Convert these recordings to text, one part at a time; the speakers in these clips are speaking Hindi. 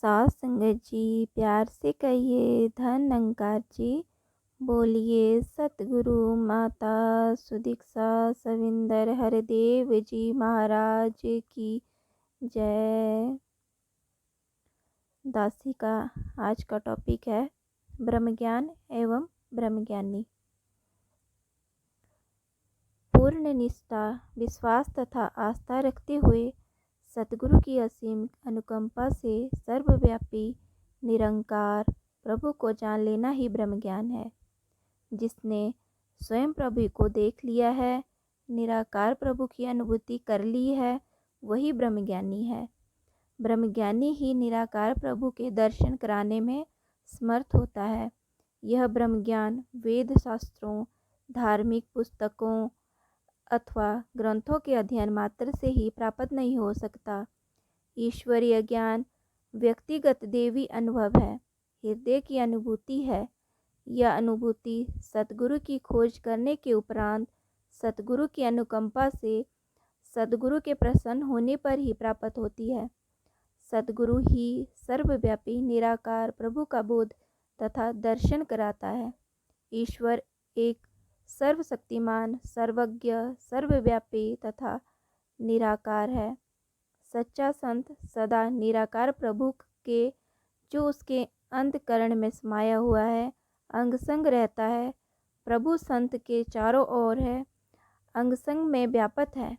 सास संगत जी, प्यार से कहिए धन अंकार जी। बोलिए सतगुरु माता सुदीक्षा सविंदर हरदेव जी महाराज की जय। दासी का आज का टॉपिक है ब्रह्म ज्ञान एवं ब्रह्मज्ञानी। पूर्ण निष्ठा, विश्वास तथा आस्था रखते हुए सतगुरु की असीम अनुकंपा से सर्वव्यापी निरंकार प्रभु को जान लेना ही ब्रह्म ज्ञान है। जिसने स्वयं प्रभु को देख लिया है, निराकार प्रभु की अनुभूति कर ली है, वही ब्रह्मज्ञानी है। ब्रह्मज्ञानी ही निराकार प्रभु के दर्शन कराने में समर्थ होता है। यह ब्रह्म ज्ञान वेद शास्त्रों, धार्मिक पुस्तकों अथवा ग्रंथों के अध्ययन मात्र से ही प्राप्त नहीं हो सकता। ईश्वरीय ज्ञान व्यक्तिगत देवी अनुभव है, हृदय की अनुभूति है। यह अनुभूति सतगुरु की खोज करने के उपरांत सतगुरु की अनुकंपा से सतगुरु के प्रसन्न होने पर ही प्राप्त होती है। सतगुरु ही सर्वव्यापी निराकार प्रभु का बोध तथा दर्शन कराता है। ईश्वर एक सर्वशक्तिमान, सर्वज्ञ, सर्वव्यापी तथा निराकार है। सच्चा संत सदा निराकार प्रभु के जो उसके अंतकरण में समाया हुआ है अंग संग रहता है। प्रभु संत के चारों ओर है, अंग संग में व्यापक है।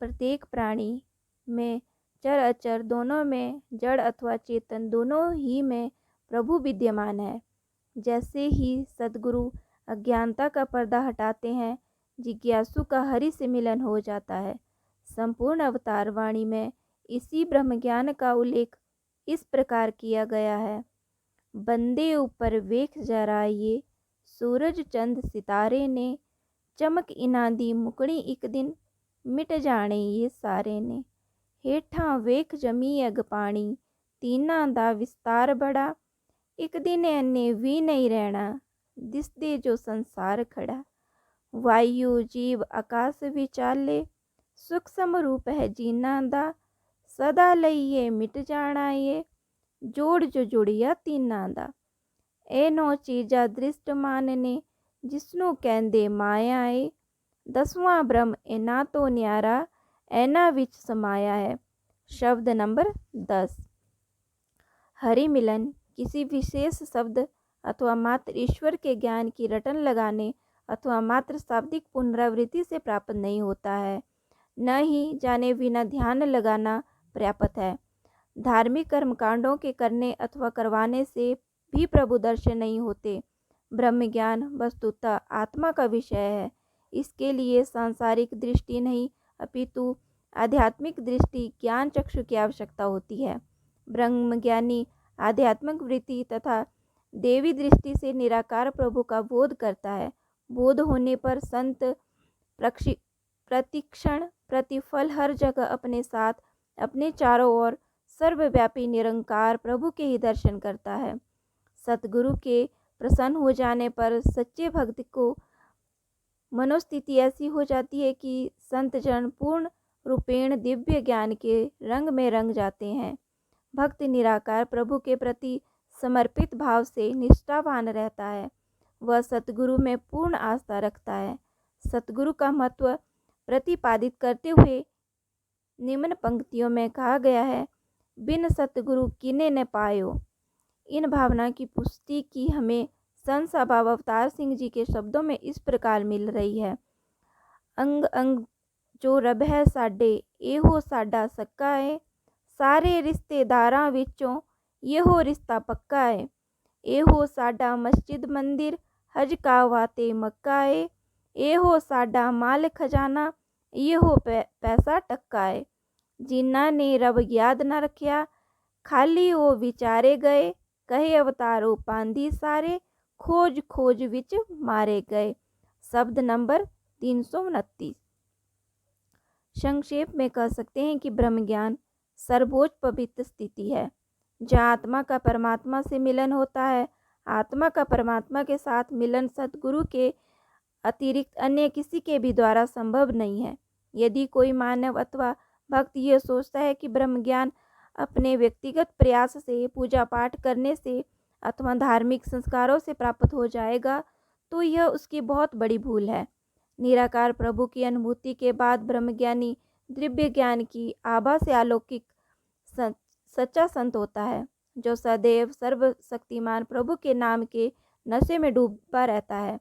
प्रत्येक प्राणी में, चर अचर दोनों में, जड़ अथवा चेतन दोनों ही में प्रभु विद्यमान है। जैसे ही सद्गुरु अज्ञानता का पर्दा हटाते हैं, जिज्ञासु का हरि से मिलन हो जाता है। संपूर्ण अवतार वाणी में इसी ब्रह्म ज्ञान का उल्लेख इस प्रकार किया गया है। बंदे ऊपर वेख जराइए, सूरज चंद सितारे ने, चमक इनादी मुकड़ी एक दिन, मिट जाने ये सारे ने। हेठा वेख जमी अग पानी, तीना दा विस्तार बड़ा, एक दिन एने भी नहीं रहना, दिसदे जो संसार खड़ा। वायु जीव आकाश विचाले, सूक्ष्म रूप है जीना दा, सदा लइए मिट जाना ये, जोड़ जो जुड़िया तीना दा। ए नौ चीजा दृष्ट मानने, जिसनों कहंदे माया है, दसवां ब्रह्म एना तो न्यारा, एना विच समाया है। शब्द नंबर 10। हरि मिलन किसी विशेष शब्द अथवा मात्र ईश्वर के ज्ञान की रटन लगाने अथवा मात्र शाब्दिक पुनरावृत्ति से प्राप्त नहीं होता है, न ही जाने बिना ध्यान लगाना पर्याप्त है। धार्मिक कर्मकांडों के करने अथवा करवाने से भी प्रभु दर्शन नहीं होते। ब्रह्म ज्ञान वस्तुतः आत्मा का विषय है। इसके लिए सांसारिक दृष्टि नहीं अपितु आध्यात्मिक दृष्टि, ज्ञान चक्षु की आवश्यकता होती है। ब्रह्मज्ञानी आध्यात्मिक वृत्ति तथा देवी दृष्टि से निराकार प्रभु का बोध करता है। बोध होने पर संत प्रतिक्षण प्रतिफल हर जगह अपने साथ, अपने चारों ओर सर्वव्यापी निरंकार प्रभु के ही दर्शन करता है। सतगुरु के प्रसन्न हो जाने पर सच्चे भक्त को मनोस्थिति ऐसी हो जाती है कि संतजन पूर्ण रूपेण दिव्य ज्ञान के रंग में रंग जाते हैं। भक्त निराकार प्रभु के प्रति समर्पित भाव से निष्ठावान रहता है। वह सतगुरु में पूर्ण आस्था रखता है। सतगुरु का महत्व प्रतिपादित करते हुए निम्न पंक्तियों में कहा गया है, बिन सतगुरु किने न पायो। इन भावना की पुष्टि की हमें संत सभा अवतार सिंह जी के शब्दों में इस प्रकार मिल रही है। अंग अंग जो रब है साडे, एहो साडा सक्का है, सारे रिश्तेदारां विचों येहो रिश्ता पक्का है। एहो साडा मस्जिद मंदिर, हज का वाते मक्का है, एहो साडा माल खजाना, येहो पैसा टक्का है। जिन्ना ने रब याद न रखिया, खाली वो विचारे गए, कहे अवतारो पांदी सारे, खोज खोज विच मारे गए। शब्द नंबर 329। संक्षेप में कह सकते हैं कि ब्रह्म ज्ञान सर्वोच्च पवित्र स्थिति है, जहाँ आत्मा का परमात्मा से मिलन होता है। आत्मा का परमात्मा के साथ मिलन सतगुरु के अतिरिक्त अन्य किसी के भी द्वारा संभव नहीं है। यदि कोई मानव अथवा भक्त यह सोचता है कि ब्रह्म ज्ञान अपने व्यक्तिगत प्रयास से, पूजा पाठ करने से अथवा धार्मिक संस्कारों से प्राप्त हो जाएगा तो यह उसकी बहुत बड़ी भूल है। निराकार प्रभु की अनुभूति के बाद ब्रह्मज्ञानी दिव्य ज्ञान की आभा से अलौकिक सच्चा संत होता है, जो सदैव सर्वशक्तिमान प्रभु के नाम के नशे में डूबा रहता है।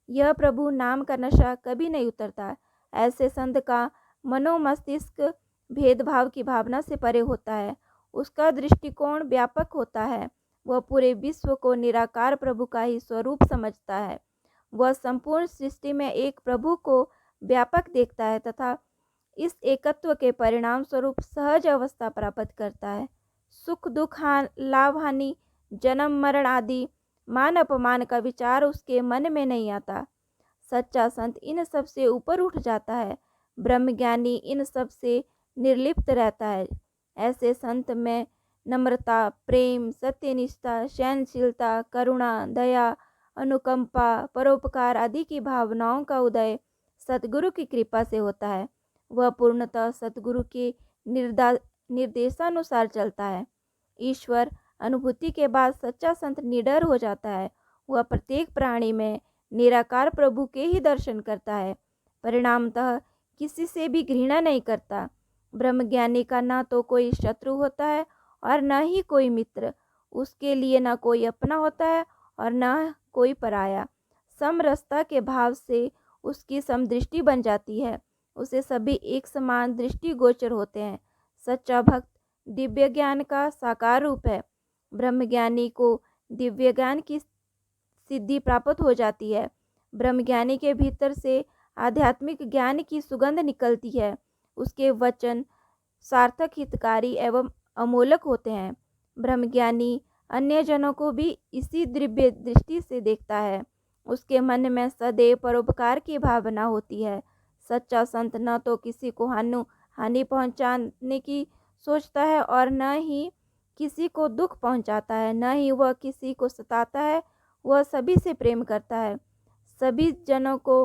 यह प्रभु नाम का नशा कभी नहीं उतरता। ऐसे संत का मनोमस्तिष्क भेदभाव की भावना से परे होता है। उसका दृष्टिकोण व्यापक होता है। वह पूरे विश्व को निराकार प्रभु का ही स्वरूप समझता है। वह संपूर्ण सृष्टि में एक प्रभु को व्यापक देखता है तथा इस एकत्व के परिणाम स्वरूप सहज अवस्था प्राप्त करता है। सुख दुख, लाभ हानि, जन्म मरण आदि मान अपमान का विचार उसके मन में नहीं आता। सच्चा संत इन सब से ऊपर उठ जाता है। ब्रह्मज्ञानी इन सब से निर्लिप्त रहता है। ऐसे संत में नम्रता, प्रेम, सत्यनिष्ठा, सहनशीलता, करुणा, दया, अनुकंपा, परोपकार आदि की भावनाओं का उदय सतगुरु की कृपा से होता है। वह पूर्णतः सतगुरु के निर्देशानुसार चलता है। ईश्वर अनुभूति के बाद सच्चा संत निडर हो जाता है। वह प्रत्येक प्राणी में निराकार प्रभु के ही दर्शन करता है। परिणामतः किसी से भी घृणा नहीं करता। ब्रह्मज्ञानी का ना तो कोई शत्रु होता है और न ही कोई मित्र। उसके लिए न कोई अपना होता है और न कोई पराया। समरसता के भाव से उसकी समदृष्टि बन जाती है। उसे सभी एक समान दृष्टि गोचर होते हैं। सच्चा भक्त दिव्य ज्ञान का साकार रूप है। ब्रह्मज्ञानी को दिव्य ज्ञान की सिद्धि प्राप्त हो जाती है। ब्रह्मज्ञानी के भीतर से आध्यात्मिक ज्ञान की सुगंध निकलती है। उसके वचन सार्थक, हितकारी एवं अमोलक होते हैं। ब्रह्मज्ञानी अन्य जनों को भी इसी दिव्य दृष्टि से देखता है। उसके मन में सदैव परोपकार की भावना होती है। सच्चा संत न तो किसी को हानि पहुंचाने की सोचता है और न ही किसी को दुख पहुंचाता है, न ही वह किसी को सताता है। वह सभी से प्रेम करता है। सभी जनों को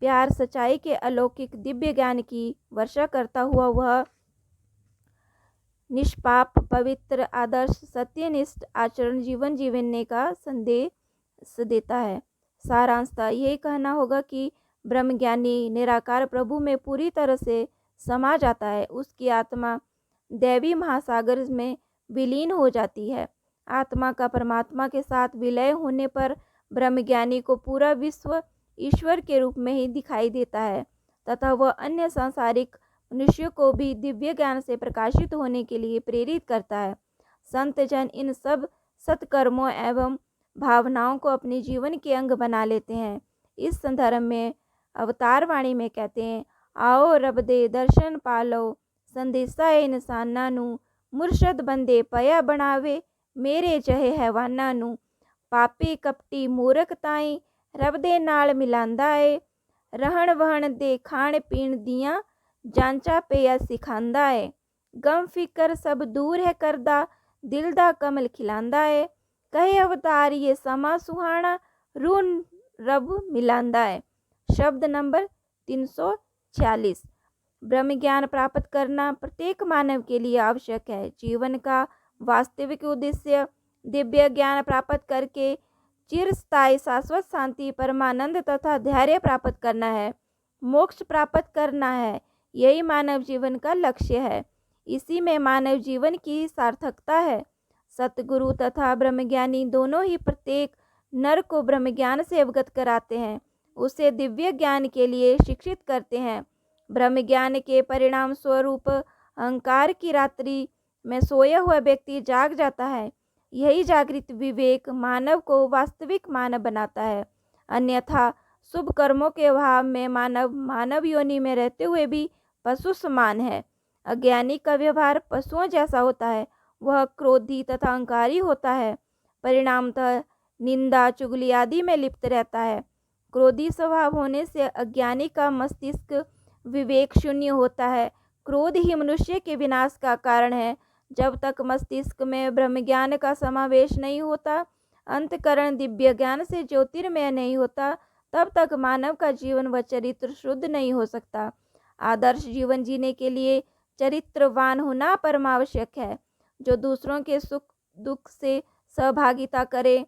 प्यार, सच्चाई के अलौकिक दिव्य ज्ञान की वर्षा करता हुआ वह निष्पाप, पवित्र, आदर्श, सत्यनिष्ठ आचरण जीवन जीने का संदेश देता है। सारांशतः यही कहना होगा कि ब्रह्मज्ञानी निराकार प्रभु में पूरी तरह से समा जाता है। उसकी आत्मा दैवी महासागर में विलीन हो जाती है। आत्मा का परमात्मा के साथ विलय होने पर ब्रह्मज्ञानी को पूरा विश्व ईश्वर के रूप में ही दिखाई देता है तथा वह अन्य सांसारिक मनुष्यों को भी दिव्य ज्ञान से प्रकाशित होने के लिए प्रेरित करता है। संत जन इन सब सत्कर्मों एवं भावनाओं को अपने जीवन के अंग बना लेते हैं। इस संदर्भ में अवतार वाणी में कहते हैं, आओ रब दे दर्शन पालो, संदेशा इंसाना नू, मुर्शद बंदे पया बनावे, मेरे जहे हैवाना नू, पापी कपटी मूरख ताई, रब दे नाल मिलांदा है, रहन वहन दे खाण पीण दियां, जांचा पिया सिखांदा है, गम फिकर सब दूर है करदा, दिल दा कमल खिलांदा है, कहे अवतार ये समा सुहाना, रून रब मिलांदा है। शब्द नंबर 346। ब्रह्म ज्ञान प्राप्त करना प्रत्येक मानव के लिए आवश्यक है। जीवन का वास्तविक उद्देश्य दिव्य ज्ञान प्राप्त करके चिरस्थायी शाश्वत शांति, परमानंद तथा धैर्य प्राप्त करना है, मोक्ष प्राप्त करना है। यही मानव जीवन का लक्ष्य है। इसी में मानव जीवन की सार्थकता है। सतगुरु तथा ब्रह्मज्ञानी दोनों ही प्रत्येक नर को ब्रह्म ज्ञान से अवगत कराते हैं, उसे दिव्य ज्ञान के लिए शिक्षित करते हैं। ब्रह्म ज्ञान के परिणाम स्वरूप अहंकार की रात्रि में सोया हुआ व्यक्ति जाग जाता है। यही जागृत विवेक मानव को वास्तविक मानव बनाता है। अन्यथा शुभ कर्मों के अभाव में मानव योनि में रहते हुए भी पशु समान है। अज्ञानी का व्यवहार पशुओं जैसा होता है। वह क्रोधी तथा अहंकारी होता है। परिणामतः निंदा, चुगली आदि में लिप्त रहता है। क्रोधी स्वभाव होने से अज्ञानी का मस्तिष्क विवेक शून्य होता है। क्रोध ही मनुष्य के विनाश का कारण है। जब तक मस्तिष्क में ब्रह्म ज्ञान का समावेश नहीं होता, अंतकरण दिव्य ज्ञान से ज्योतिर्मय नहीं होता, तब तक मानव का जीवन व चरित्र शुद्ध नहीं हो सकता। आदर्श जीवन जीने के लिए चरित्रवान होना परमावश्यक है। जो दूसरों के सुख दुख से सहभागिता करे,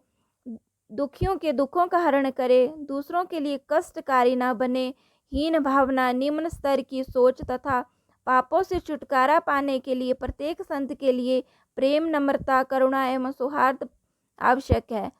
दुखियों के दुखों का हरण करे, दूसरों के लिए कष्टकारी न बने, हीन भावना, निम्न स्तर की सोच तथा पापों से छुटकारा पाने के लिए प्रत्येक संत के लिए प्रेम, नम्रता, करुणा एवं सौहार्द आवश्यक है,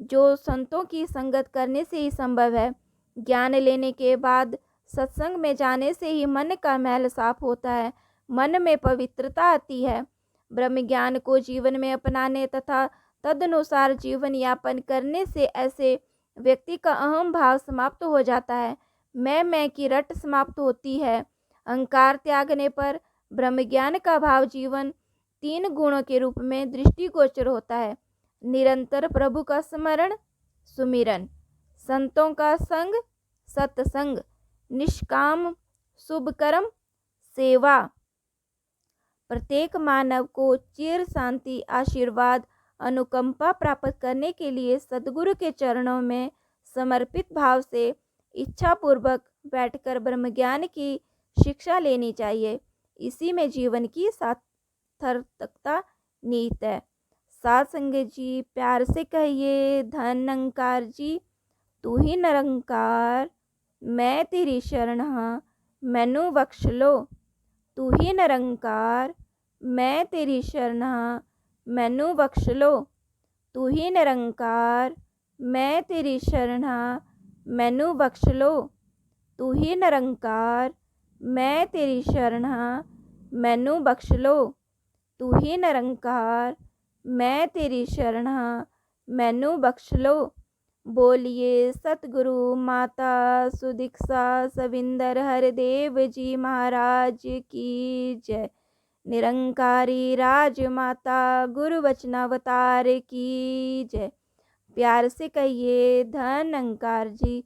जो संतों की संगत करने से ही संभव है। ज्ञान लेने के बाद सत्संग में जाने से ही मन का मैल साफ होता है, मन में पवित्रता आती है। ब्रह्म ज्ञान को जीवन में अपनाने तथा तदनुसार जीवन यापन करने से ऐसे व्यक्ति का अहम भाव समाप्त हो जाता है, मैं की रट समाप्त होती है। अहंकार त्यागने पर ब्रह्म ज्ञान का भाव जीवन 3 गुणों के रूप में दृष्टिगोचर होता है। निरंतर प्रभु का स्मरण, सुमिरन, संतों का संग, सत्संग, निष्काम शुभ कर्म, सेवा। प्रत्येक मानव को चिर शांति, आशीर्वाद, अनुकंपा प्राप्त करने के लिए सद्गुरु के चरणों में समर्पित भाव से इच्छापूर्वक बैठकर ब्रह्म ज्ञान की शिक्षा लेनी चाहिए। इसी में जीवन की सार्थकता निहित है। साध संगत जी, प्यार से कहिए, धनंकार जी, तू ही निरंकार, मैं तेरी शरण हाँ, मैनू बख्श लो। तू ही निरंकार, मैं तेरी शरण हाँ, मैनू बख्श लो। तू ही निरंकार, मैं तेरी शरण हाँ, मैनू बख्श लो। तू ही निरंकार, मैं तेरी शरण हाँ, मैनू बख्श लो। तू ही निरंकार, मैं तेरी शरण हाँ, मैनू बख्श लो। बोलिए सतगुरु माता सुदीक्षा सविंदर हरदेव जी महाराज की जय। निरंकारी राजमाता गुरु वचनावतार की जय। प्यार से कहिए धनंकार जी।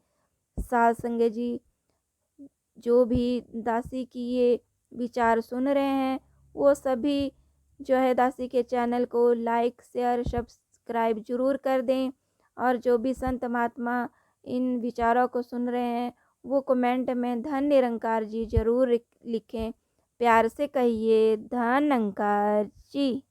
साध संगत जी, जो भी दासी की ये विचार सुन रहे हैं वो सभी जो है दासी के चैनल को लाइक, शेयर, सब्सक्राइब जरूर कर दें। और जो भी संत महात्मा इन विचारों को सुन रहे हैं वो कमेंट में धन निरंकार जी जरूर लिखें। प्यार से कहिए धनंकार जी।